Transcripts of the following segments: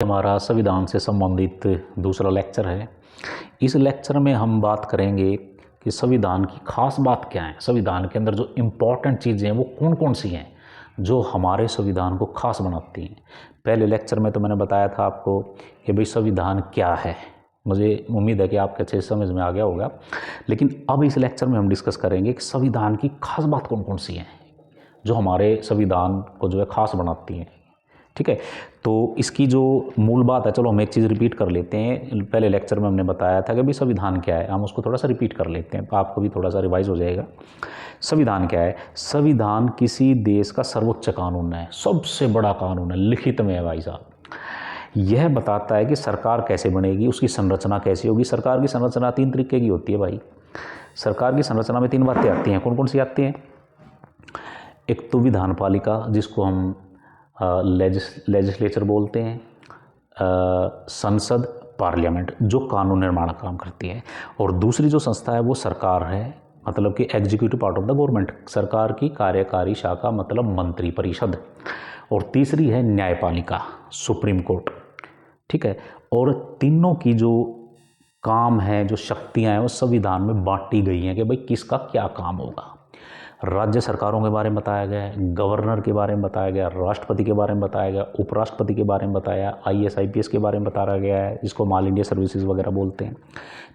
हमारा संविधान से संबंधित दूसरा लेक्चर है। इस लेक्चर में हम बात करेंगे कि संविधान की खास बात क्या है, संविधान के अंदर जो इम्पोर्टेंट चीज़ें हैं वो कौन कौन सी हैं जो हमारे संविधान को खास बनाती हैं। पहले लेक्चर में तो मैंने बताया था आपको कि भाई संविधान क्या है, मुझे उम्मीद है कि आपके अच्छे समझ में आ गया होगा। लेकिन अब इस लेक्चर में हम डिस्कस करेंगे कि संविधान की खास बात कौन कौन सी हैं जो हमारे संविधान को जो है खास बनाती हैं। ठीक है, तो इसकी जो मूल बात है, चलो हम एक चीज़ रिपीट कर लेते हैं। पहले लेक्चर में हमने बताया था कि भाई संविधान क्या है, हम उसको थोड़ा सा रिपीट कर लेते हैं तो आपको भी थोड़ा सा रिवाइज हो जाएगा। संविधान क्या है? संविधान किसी देश का सर्वोच्च कानून है, सबसे बड़ा कानून है, लिखित में है भाई साहब। यह बताता है कि सरकार कैसे बनेगी, उसकी संरचना कैसी होगी। सरकार की संरचना 3 तरीके की होती है भाई। सरकार की संरचना में 3 बातें आती हैं। कौन कौन सी आती हैं? एक तो विधानपालिका, जिसको हम लेजिस्लेचर बोलते हैं, संसद, पार्लियामेंट, जो कानून निर्माण का काम करती है। और दूसरी जो संस्था है वो सरकार है, मतलब कि executive part of the government, सरकार की कार्यकारी शाखा, मतलब मंत्री परिषद। और तीसरी है न्यायपालिका, सुप्रीम कोर्ट। ठीक है, और तीनों की जो काम है, जो शक्तियां हैं, वो संविधान में बांटी गई हैं कि भाई किसका क्या काम होगा। राज्य सरकारों के बारे में बताया गया है, गवर्नर के बारे में बताया गया, राष्ट्रपति के बारे में बताया गया, उपराष्ट्रपति के बारे में बताया, IAS IPS के बारे में बताया गया है, जिसको ऑल इंडिया सर्विसेज वगैरह बोलते हैं।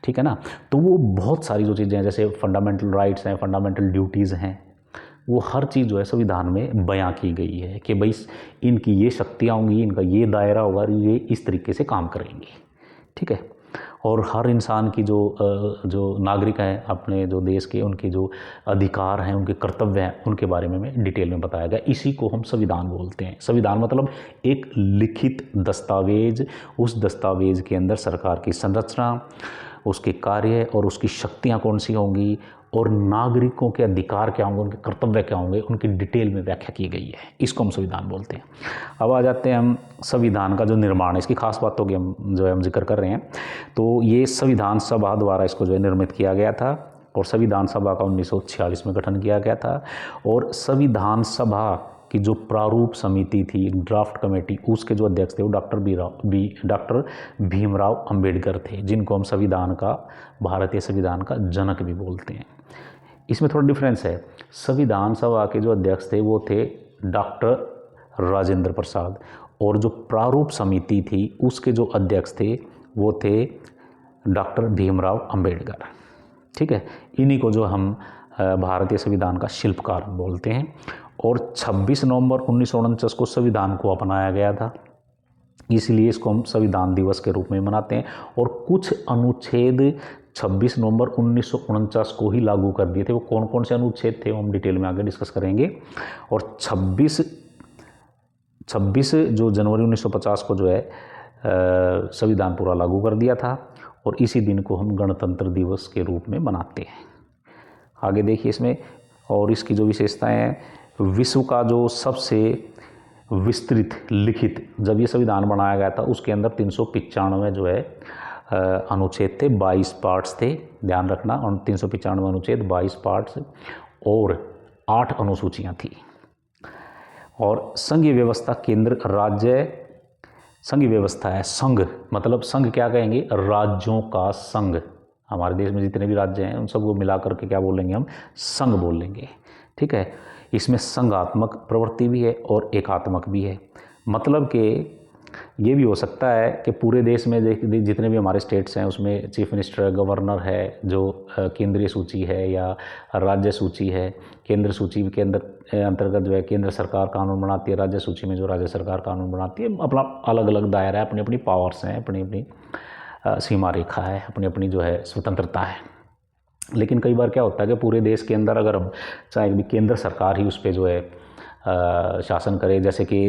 ठीक है ना, तो वो बहुत सारी जो चीज़ें हैं, जैसे फंडामेंटल राइट्स हैं, फंडामेंटल ड्यूटीज़ हैं, वो हर चीज़ जो है संविधान में बयां की गई है कि भाई इनकी ये शक्तियाँ होंगी, इनका ये दायरा होगा, ये इस तरीके से काम करेंगे। ठीक है, और हर इंसान की जो नागरिक हैं अपने जो देश के, उनके जो अधिकार हैं, उनके कर्तव्य हैं, उनके बारे में डिटेल में बताया गया। इसी को हम संविधान बोलते हैं। संविधान मतलब एक लिखित दस्तावेज। उस दस्तावेज के अंदर सरकार की संरचना, उसके कार्य और उसकी शक्तियाँ कौन सी होंगी, और नागरिकों के अधिकार क्या होंगे, उनके कर्तव्य क्या होंगे, उनकी डिटेल में व्याख्या की गई है। इसको हम संविधान बोलते हैं। अब आ जाते हैं हम संविधान का जो निर्माण है, इसकी खास बातों की हम जिक्र कर रहे हैं। तो ये संविधान सभा द्वारा इसको जो है निर्मित किया गया था, और संविधान सभा का 1946 में गठन किया गया था। और संविधान सभा की जो प्रारूप समिति थी, ड्राफ्ट कमेटी, उसके जो अध्यक्ष थे वो डॉक्टर भीमराव अंबेडकर थे, जिनको हम भारतीय संविधान का जनक भी बोलते हैं। इसमें थोड़ा डिफरेंस है। संविधान सभा के जो अध्यक्ष थे वो थे डॉक्टर राजेंद्र प्रसाद, और जो प्रारूप समिति थी उसके जो अध्यक्ष थे वो थे डॉक्टर भीमराव अंबेडकर। ठीक है, इन्हीं को जो हम भारतीय संविधान का शिल्पकार बोलते हैं। और 26 नवंबर 1949 को संविधान को अपनाया गया था, इसलिए इसको हम संविधान दिवस के रूप में मनाते हैं। और कुछ अनुच्छेद 26 नवंबर 1949 को ही लागू कर दिए थे। वो कौन कौन से अनुच्छेद थे वो हम डिटेल में आगे डिस्कस करेंगे। और 26 जो जनवरी 1950 को जो है संविधान पूरा लागू कर दिया था, और इसी दिन को हम गणतंत्र दिवस के रूप में मनाते हैं। आगे देखिए इसमें, और इसकी जो विशेषताएं हैं, विश्व का जो सबसे विस्तृत लिखित, जब ये संविधान बनाया गया था उसके अंदर 395 जो है अनुच्छेद थे, 22 पार्ट्स थे, ध्यान रखना। और 395 अनुच्छेद, 22 पार्ट्स और 8 अनुसूचियाँ थी। और संघीय व्यवस्था, केंद्र राज्य, संघीय व्यवस्था है। संघ मतलब, संघ क्या कहेंगे? राज्यों का संघ। हमारे देश में जितने भी राज्य हैं उन सबको मिला करके क्या बोलेंगे हम? संघ बोलेंगे। ठीक है, इसमें संघात्मक प्रवृत्ति भी है और एकात्मक भी है। मतलब कि ये भी हो सकता है कि पूरे देश में जितने भी हमारे स्टेट्स हैं उसमें चीफ मिनिस्टर, गवर्नर है, जो केंद्रीय सूची है या राज्य सूची है। केंद्र सूची के अंतर्गत जो है केंद्र सरकार कानून बनाती है, राज्य सूची में जो राज्य सरकार कानून बनाती है। अपना अलग अलग दायरा है, अपनी अपनी पावर्स हैं, अपनी अपनी सीमा रेखा है, अपनी अपनी जो है स्वतंत्रता है। लेकिन कई बार क्या होता है कि पूरे देश के अंदर अगर हम चाहे केंद्र सरकार ही उस पर जो है शासन करे, जैसे कि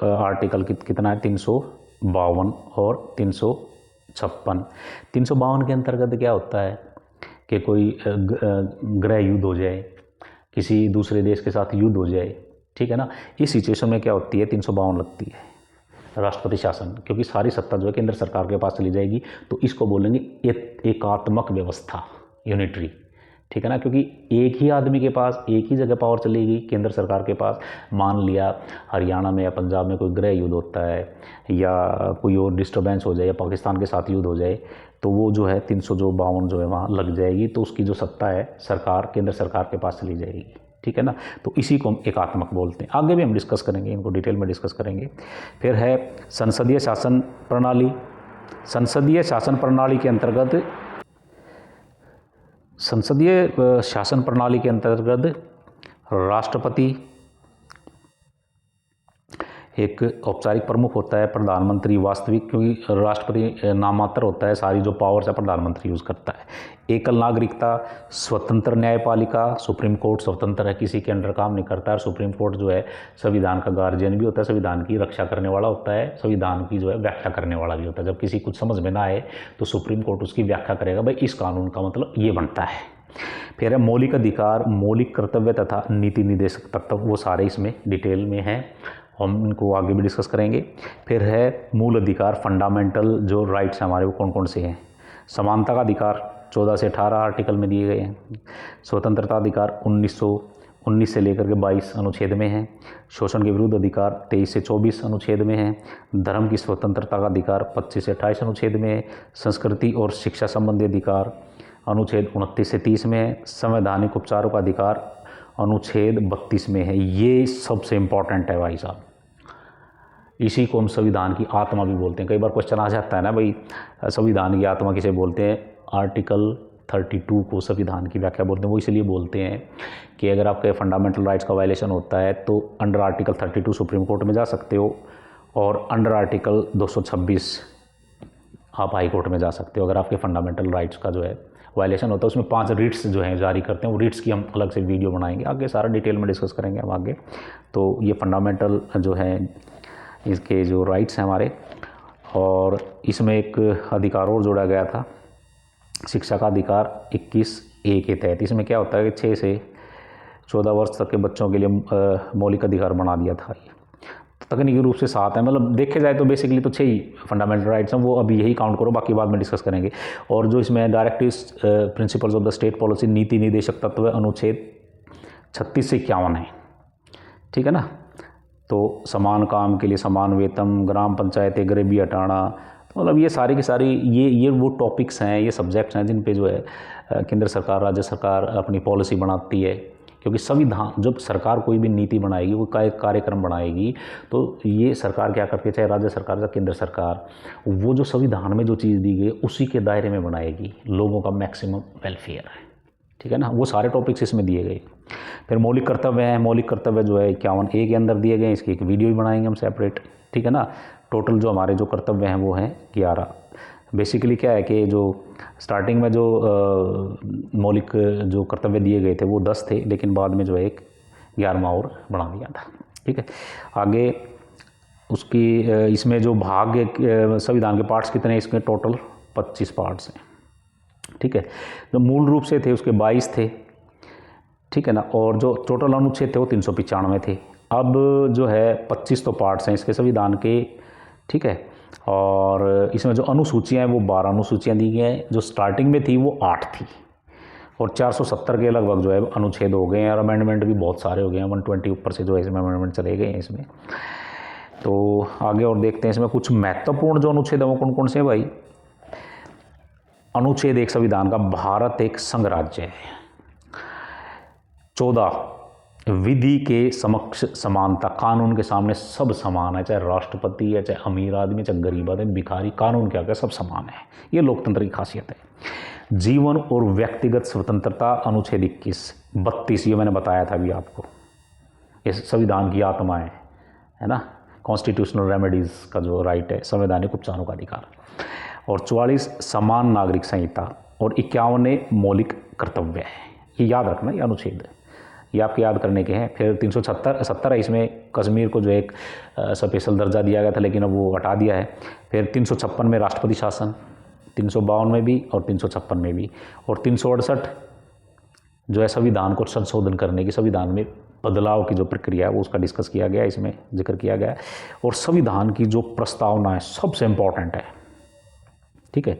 आर्टिकल कितना है, 352 और 356। 352 के अंतर्गत क्या होता है कि कोई गृह युद्ध हो जाए, किसी दूसरे देश के साथ युद्ध हो जाए, ठीक है ना, इस सिचुएशन में क्या होती है, 352 लगती है, राष्ट्रपति शासन, क्योंकि सारी सत्ता जो है केंद्र सरकार के पास चली जाएगी। तो इसको बोलेंगे एकात्मक व्यवस्था, यूनिटरी। ठीक है ना, क्योंकि एक ही आदमी के पास एक ही जगह पावर चलेगी केंद्र सरकार के पास। मान लिया हरियाणा में या पंजाब में कोई गृह युद्ध होता है या कोई और डिस्टर्बेंस हो जाए या पाकिस्तान के साथ युद्ध हो जाए, तो वो जो है 352 जो है वहाँ लग जाएगी, तो उसकी जो सत्ता है सरकार केंद्र सरकार के पास चली जाएगी। ठीक है ना, तो इसी को हम एकात्मक बोलते हैं। आगे भी हम डिस्कस करेंगे, इनको डिटेल में डिस्कस करेंगे। फिर है संसदीय शासन प्रणाली। संसदीय शासन प्रणाली के अंतर्गत राष्ट्रपति एक औपचारिक प्रमुख होता है, प्रधानमंत्री वास्तविक, क्योंकि राष्ट्रपति नामात्र होता है, सारी जो पावर्स है प्रधानमंत्री यूज़ करता है। एकल नागरिकता, स्वतंत्र न्यायपालिका, सुप्रीम कोर्ट स्वतंत्र है, किसी के अंडर काम नहीं करता है। सुप्रीम कोर्ट जो है संविधान का गार्जियन भी होता है, संविधान की रक्षा करने वाला होता है, संविधान की जो है व्याख्या करने वाला भी होता है। जब किसी कुछ समझ में ना आए तो सुप्रीम कोर्ट उसकी व्याख्या करेगा, भाई इस कानून का मतलब ये बनता है। फिर है मौलिक अधिकार, मौलिक कर्तव्य तथा नीति निर्देशक तत्व, वो सारे इसमें डिटेल में हैं, हम इनको आगे भी डिस्कस करेंगे। फिर है मूल अधिकार, फंडामेंटल जो राइट्स हैं हमारे, वो कौन कौन से हैं। समानता का अधिकार 14 से 18 आर्टिकल में दिए गए हैं। स्वतंत्रता अधिकार 1919 से लेकर के 22 अनुच्छेद में है। शोषण के विरुद्ध अधिकार 23 से 24 अनुच्छेद में है। धर्म की स्वतंत्रता का अधिकार 25 से 28 अनुच्छेद में है। संस्कृति और शिक्षा संबंधी अधिकार अनुच्छेद 29 से 30 में है। संवैधानिक उपचारों का अधिकार अनुच्छेद 32 में है। ये सबसे इम्पॉर्टेंट है भाई साहब, इसी को हम संविधान की आत्मा भी बोलते हैं। कई बार क्वेश्चन आ जाता है ना भाई, संविधान की आत्मा किसे बोलते हैं। आर्टिकल 32 को संविधान की व्याख्या बोलते हैं। वो इसलिए बोलते हैं कि अगर आपके फंडामेंटल राइट्स का वायलेशन होता है तो अंडर आर्टिकल 32 सुप्रीम कोर्ट में जा सकते हो, और अंडर आर्टिकल 226 आप हाई कोर्ट में जा सकते हो। अगर आपके फंडामेंटल राइट्स का जो है वायलेशन होता है, उसमें 5 रिट्स जो हैं जारी करते हैं, वो रिट्स की हम अलग से वीडियो बनाएंगे, आगे सारा डिटेल में डिस्कस करेंगे हम आगे। तो ये फंडामेंटल जो है इसके जो राइट्स हैं हमारे, और इसमें एक अधिकार और जोड़ा गया था, शिक्षा का अधिकार 21A के तहत। इसमें क्या होता है कि 6 से 14 वर्ष तक के बच्चों के लिए मौलिक अधिकार बना दिया था। ये तकनीकी रूप से 7 है, मतलब देखे जाए तो बेसिकली तो 6 ही फंडामेंटल राइट्स हैं, वो अभी यही काउंट करो, बाकी बाद में डिस्कस करेंगे। और जो इसमें directives principles of the state policy, नीति निर्देशक तत्व, अनुच्छेद 36 से 51 है। ठीक है ना, तो समान काम के लिए समान वेतन, ग्राम पंचायतें, गरीबी हटाना, तो मतलब ये सारी की सारी ये वो टॉपिक्स हैं, ये सब्जेक्ट्स हैं जिन पे जो है केंद्र सरकार राज्य सरकार अपनी पॉलिसी बनाती है। क्योंकि संविधान, जब सरकार कोई भी नीति बनाएगी, वो कार्यक्रम बनाएगी, तो ये सरकार क्या करती है, चाहे राज्य सरकार या केंद्र सरकार, वो जो संविधान में जो चीज़ दी गई उसी के दायरे में बनाएगी, लोगों का मैक्सिमम वेलफेयर है। ठीक है ना, वो सारे टॉपिक्स इसमें दिए गए। फिर मौलिक कर्तव्य हैं, मौलिक कर्तव्य जो है 51A के अंदर दिए गए हैं, इसकी एक वीडियो भी बनाएंगे हम सेपरेट। ठीक है ना, टोटल जो हमारे जो कर्तव्य हैं वो हैं 11। बेसिकली क्या है कि जो स्टार्टिंग में जो मौलिक जो कर्तव्य दिए गए थे वो 10 थे, लेकिन बाद में जो है एक 11वां और बढ़ा दिया था। ठीक है, आगे उसकी इसमें जो भाग संविधान के पार्ट्स कितने हैं, इसमें टोटल 25 पार्ट्स हैं। ठीक है, जो मूल रूप से थे उसके 22 थे। ठीक है ना, और जो टोटल अनुच्छेद थे वो 395 थे। अब जो है 25 तो पार्ट्स हैं इसके संविधान के। ठीक है, और इसमें जो अनुसूचियाँ हैं वो 12 अनुसूचियाँ दी गई हैं। जो स्टार्टिंग में थी वो 8 थी, और 470 के लगभग जो है अनुच्छेद हो गए हैं, और अमेंडमेंट भी बहुत सारे हो गए हैं, 120 ऊपर से जो है इसमें अमेंडमेंट चले गए हैं इसमें। तो आगे और देखते हैं इसमें कुछ महत्वपूर्ण जो अनुच्छेद हैं वो कौन कौन से हैं भाई। अनुच्छेद 1 संविधान का, भारत एक संघ राज्य है। 14 विधि के समक्ष समानता, कानून के सामने सब समान है, चाहे राष्ट्रपति है, चाहे अमीर आदमी, चाहे गरीब आदमी, भिखारी, कानून के आगे सब समान है। ये लोकतंत्र की खासियत है। जीवन और व्यक्तिगत स्वतंत्रता, अनुच्छेद 21, 32, ये मैंने बताया था अभी आपको, ये संविधान की आत्मा है ना। कॉन्स्टिट्यूशनल रेमेडीज का जो राइट है, संवैधानिक उपचारों का अधिकार। और 44 समान नागरिक संहिता, और 51 मौलिक कर्तव्य है। ये याद रखना, ये अनुच्छेद ये आपके याद करने के हैं। फिर 370 है, इसमें कश्मीर को जो एक स्पेशल दर्जा दिया गया था, लेकिन अब वो हटा दिया है। फिर 356 में राष्ट्रपति शासन, 352 में भी और 356 में भी। और 368 जो है संविधान को संशोधन करने की, संविधान में बदलाव की जो प्रक्रिया है वो उसका डिस्कस किया गया, इसमें जिक्र किया गया है। और संविधान की जो प्रस्तावना है सबसे इम्पॉर्टेंट है, ठीक है।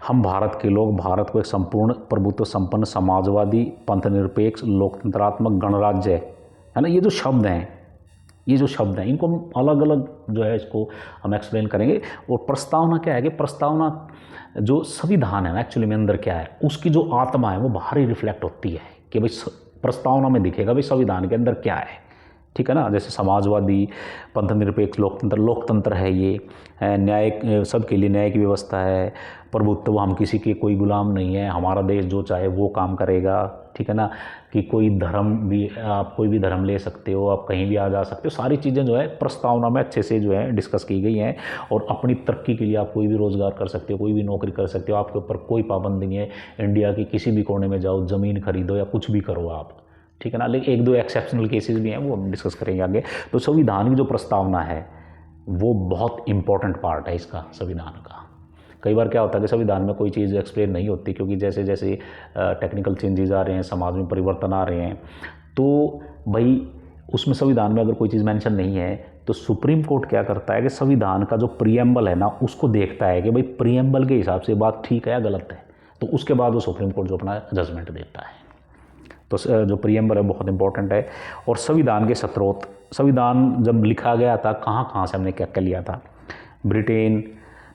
हम भारत के लोग भारत को एक संपूर्ण प्रभुत्व संपन्न समाजवादी पंथनिरपेक्ष लोकतंत्रात्मक गणराज्य है ना, ये जो शब्द हैं, ये जो शब्द हैं इनको हम अलग अलग जो है इसको हम एक्सप्लेन करेंगे। और प्रस्तावना क्या है कि प्रस्तावना जो संविधान है ना एक्चुअली में अंदर क्या है, उसकी जो आत्मा है वो बाहर ही रिफ्लेक्ट होती है कि भाई प्रस्तावना में दिखेगा भाई संविधान के अंदर क्या है, ठीक है ना। जैसे समाजवादी पंथनिरपेक्ष लोकतंत्र है, ये न्याय, सबके लिए न्याय की व्यवस्था है, प्रभुत्व, हम किसी के कोई गुलाम नहीं है, हमारा देश जो चाहे वो काम करेगा, ठीक है ना, कि कोई धर्म भी, आप कोई भी धर्म ले सकते हो, आप कहीं भी आ जा सकते हो, सारी चीज़ें जो है प्रस्तावना में अच्छे से जो है डिस्कस की गई हैं। और अपनी तरक्की के लिए आप कोई भी रोज़गार कर सकते हो, कोई भी नौकरी कर सकते हो, आपके ऊपर कोई पाबंदी नहीं है। इंडिया की किसी भी कोने में जाओ, ज़मीन खरीदो या कुछ भी करो आप, ठीक है ना। लेकिन एक दो एक्सेप्शनल केसेस भी हैं, वो हम डिस्कस करेंगे आगे। तो संविधान की जो प्रस्तावना है वो बहुत इंपॉर्टेंट पार्ट है इसका, संविधान का। कई बार क्या होता है कि संविधान में कोई चीज़ एक्सप्लेन नहीं होती, क्योंकि जैसे जैसे टेक्निकल चेंजेस आ रहे हैं, समाज में परिवर्तन आ रहे हैं, तो भाई उसमें संविधान में अगर कोई चीज़ मेंशन नहीं है तो सुप्रीम कोर्ट क्या करता है कि संविधान का जो प्रीएम्बल है ना उसको देखता है कि भाई प्रीएम्बल के हिसाब से बात ठीक है या गलत है, तो उसके बाद वो सुप्रीम कोर्ट जो अपना जजमेंट देता है। तो जो प्रीएम्बल है बहुत इंपॉर्टेंट है। और संविधान के स्रोत, संविधान जब लिखा गया था कहाँ से हमने क्या क्या लिया था।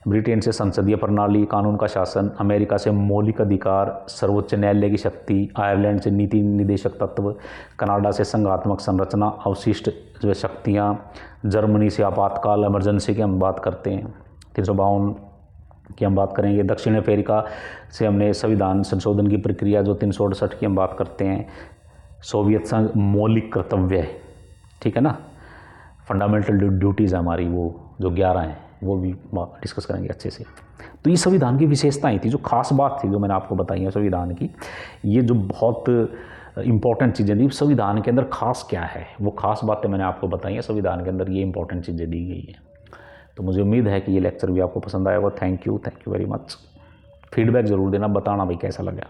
ब्रिटेन से संसदीय प्रणाली, कानून का शासन, अमेरिका से मौलिक अधिकार, सर्वोच्च न्यायालय की शक्ति, आयरलैंड से नीति निदेशक तत्व, कनाडा से संघात्मक संरचना, अवशिष्ट जो शक्तियाँ, जर्मनी से आपातकाल इमरजेंसी की हम बात करते हैं, 352 की हम बात करेंगे। दक्षिण अफ्रीका से हमने संविधान संशोधन की प्रक्रिया जो 368 की हम बात करते हैं। सोवियत संघ मौलिक कर्तव्य है, ठीक है ना, फंडामेंटल ड्यूटीज़ हमारी वो जो 11 हैं वो भी डिस्कस करेंगे अच्छे से। तो ये संविधान की विशेषताएं थी, जो खास बात थी जो मैंने आपको बताई है संविधान की, ये जो बहुत इंपॉर्टेंट चीज़ें दी संविधान के अंदर। खास क्या है वो खास बातें मैंने आपको बताई हैं संविधान के अंदर, ये इंपॉर्टेंट चीज़ें दी गई हैं। तो मुझे उम्मीद है कि ये लेक्चर भी आपको पसंद आया होगा। Thank you very much. Feedback ज़रूर देना, बताना भाई कैसा लगा।